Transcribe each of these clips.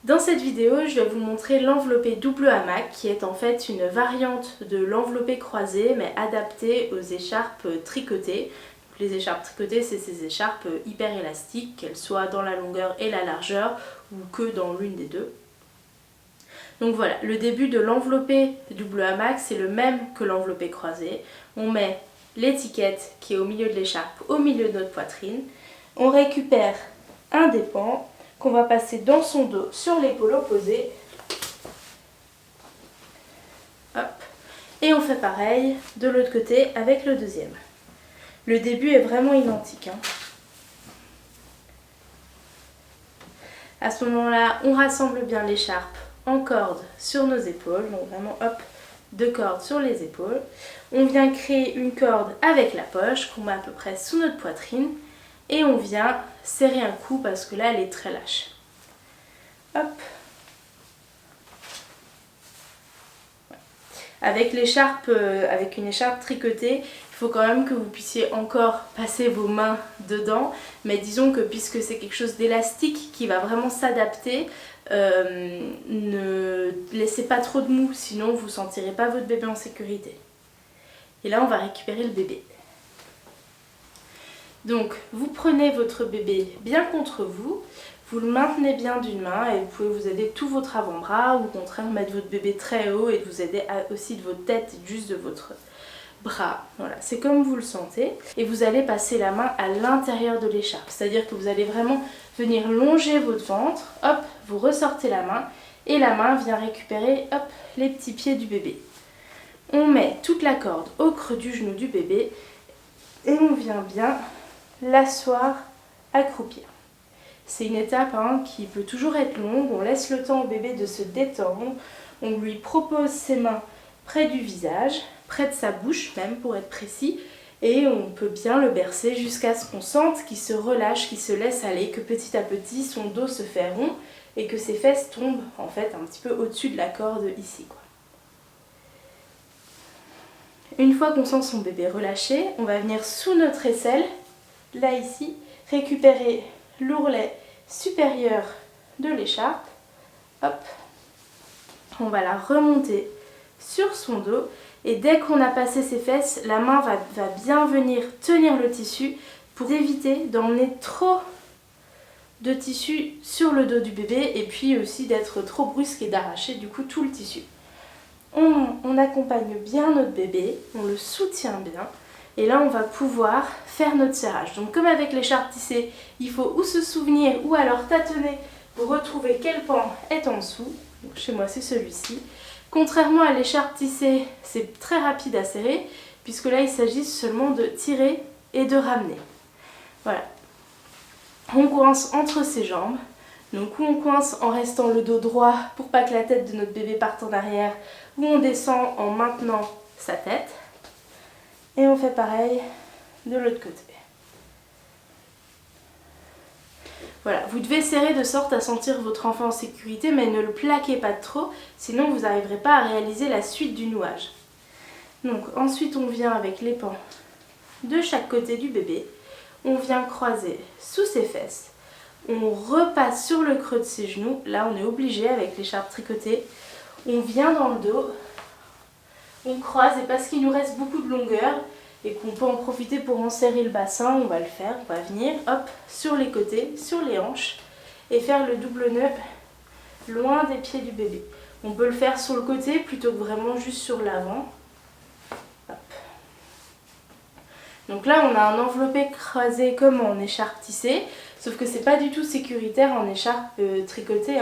Dans cette vidéo, je vais vous montrer l'enveloppé double hamac qui est en fait une variante de l'enveloppé croisé mais adaptée aux écharpes tricotées. Les écharpes tricotées, c'est ces écharpes hyper élastiques, qu'elles soient dans la longueur et la largeur ou que dans l'une des deux. Donc voilà, le début de l'enveloppé double hamac, c'est le même que l'enveloppé croisé. On met l'étiquette qui est au milieu de l'écharpe, au milieu de notre poitrine. On récupère un des pans qu'on va passer dans son dos sur l'épaule opposée. Hop. Et on fait pareil de l'autre côté avec le deuxième. Le début est vraiment identique. À ce moment-là, on rassemble bien l'écharpe en corde sur nos épaules. Donc vraiment, hop, 2 cordes sur les épaules. On vient créer une corde avec la poche qu'on met à peu près sous notre poitrine. Et on vient serrer un coup parce que là, elle est très lâche. Hop. Avec l'écharpe, avec une écharpe tricotée, il faut quand même que vous puissiez encore passer vos mains dedans. Mais disons que puisque c'est quelque chose d'élastique qui va vraiment s'adapter, ne laissez pas trop de mou, sinon vous ne sentirez pas votre bébé en sécurité. Et là, on va récupérer le bébé. Donc, vous prenez votre bébé bien contre vous, vous le maintenez bien d'une main et vous pouvez vous aider de tout votre avant-bras ou au contraire mettre votre bébé très haut et de vous aider aussi de votre tête, juste de votre bras. Voilà, c'est comme vous le sentez. Et vous allez passer la main à l'intérieur de l'écharpe, c'est-à-dire que vous allez vraiment venir longer votre ventre, hop, vous ressortez la main et la main vient récupérer, hop, les petits pieds du bébé. On met toute la corde au creux du genou du bébé et on vient bien l'asseoir accroupir. C'est une étape qui peut toujours être longue, on laisse le temps au bébé de se détendre, on lui propose ses mains près du visage, près de sa bouche même pour être précis, et on peut bien le bercer jusqu'à ce qu'on sente qu'il se relâche, qu'il se laisse aller, que petit à petit son dos se fait rond et que ses fesses tombent en fait un petit peu au-dessus de la corde ici, quoi. Une fois qu'on sent son bébé relâché, on va venir sous notre aisselle, là ici, récupérer l'ourlet supérieur de l'écharpe. Hop, on va la remonter sur son dos et dès qu'on a passé ses fesses, la main va bien venir tenir le tissu pour éviter d'emmener trop de tissu sur le dos du bébé et puis aussi d'être trop brusque et d'arracher du coup tout le tissu. On accompagne bien notre bébé, on le soutient bien et là on va pouvoir faire notre serrage. Donc comme avec l'écharpe tissée, il faut ou se souvenir ou alors tâtonner pour retrouver quel pan est en dessous. Donc chez moi c'est celui-ci. Contrairement à l'écharpe tissée, c'est très rapide à serrer puisque là il s'agit seulement de tirer et de ramener. Voilà. On coince entre ses jambes. Donc ou on coince en restant le dos droit pour pas que la tête de notre bébé parte en arrière, ou on descend en maintenant sa tête. Et on fait pareil de l'autre côté. Voilà, vous devez serrer de sorte à sentir votre enfant en sécurité, mais ne le plaquez pas trop, sinon vous n'arriverez pas à réaliser la suite du nouage. Donc ensuite on vient avec les pans de chaque côté du bébé, on vient croiser sous ses fesses. On repasse sur le creux de ses genoux, là on est obligé avec l'écharpe tricotée, on vient dans le dos, on croise et parce qu'il nous reste beaucoup de longueur et qu'on peut en profiter pour enserrer le bassin, on va le faire, on va venir hop sur les côtés, sur les hanches et faire le double nœud loin des pieds du bébé. On peut le faire sur le côté plutôt que vraiment juste sur l'avant. Donc là on a un enveloppé croisé comme en écharpe tissée, sauf que c'est pas du tout sécuritaire en écharpe tricotée,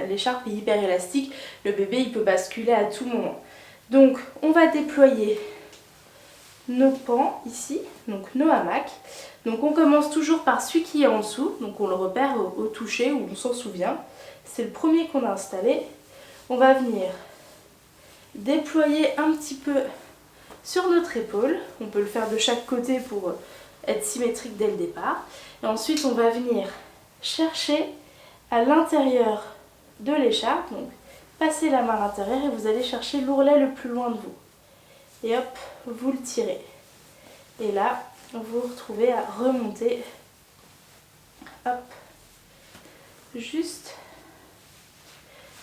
l'écharpe est hyper élastique, le bébé il peut basculer à tout moment. Donc on va déployer nos pans ici, donc nos hamacs. Donc on commence toujours par celui qui est en dessous, donc on le repère au toucher où on s'en souvient. C'est le premier qu'on a installé. On va venir déployer un petit peu sur notre épaule, on peut le faire de chaque côté pour être symétrique dès le départ. Et ensuite on va venir chercher à l'intérieur de l'écharpe, donc passez la main à l'intérieur et vous allez chercher l'ourlet le plus loin de vous. Et hop, vous le tirez. Et là, vous vous retrouvez à remonter, hop, juste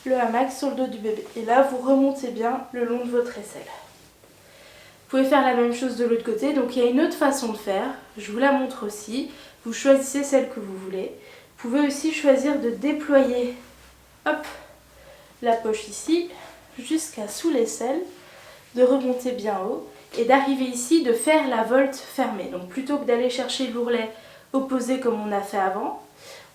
le hamac sur le dos du bébé. Et là, vous remontez bien le long de votre aisselle. Vous pouvez faire la même chose de l'autre côté. Donc il y a une autre façon de faire. Je vous la montre aussi. Vous choisissez celle que vous voulez. Vous pouvez aussi choisir de déployer, hop, la poche ici, jusqu'à sous l'aisselle, de remonter bien haut et d'arriver ici, de faire la volte fermée. Donc plutôt que d'aller chercher l'ourlet opposé comme on a fait avant,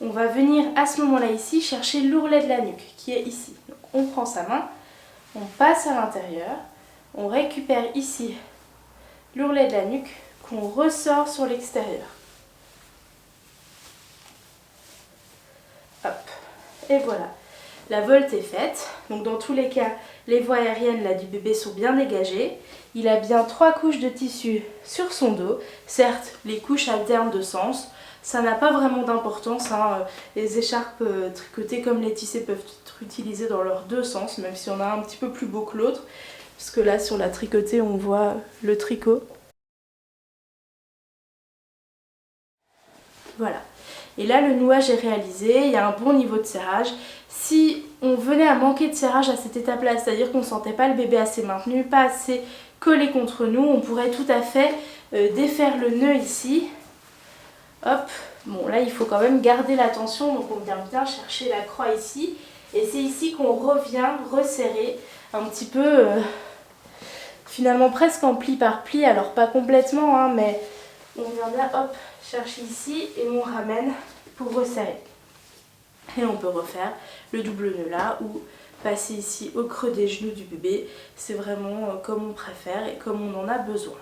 on va venir à ce moment-là ici chercher l'ourlet de la nuque qui est ici. Donc on prend sa main, on passe à l'intérieur, on récupère ici l'ourlet de la nuque qu'on ressort sur l'extérieur. Hop, et voilà. La volte est faite, donc dans tous les cas, les voies aériennes là, du bébé sont bien dégagées. Il a bien 3 couches de tissu sur son dos. Certes, les couches alternent de sens, ça n'a pas vraiment d'importance. Hein. Les écharpes tricotées comme les tissés peuvent être utilisées dans leurs deux sens, même si on a un petit peu plus beau que l'autre. Parce que là, sur la tricotée, on voit le tricot. Voilà. Et là, le nouage est réalisé, il y a un bon niveau de serrage. Si on venait à manquer de serrage à cette étape-là, c'est-à-dire qu'on ne sentait pas le bébé assez maintenu, pas assez collé contre nous, on pourrait tout à fait défaire le nœud ici. Hop, bon là il faut quand même garder la tension, donc on vient bien chercher la croix ici. Et c'est ici qu'on revient resserrer un petit peu, finalement presque en pli par pli, alors pas complètement, hein, mais on vient bien, hop, chercher ici et on ramène pour resserrer. Et on peut refaire le double nœud là ou passer ici au creux des genoux du bébé. C'est vraiment comme on préfère et comme on en a besoin.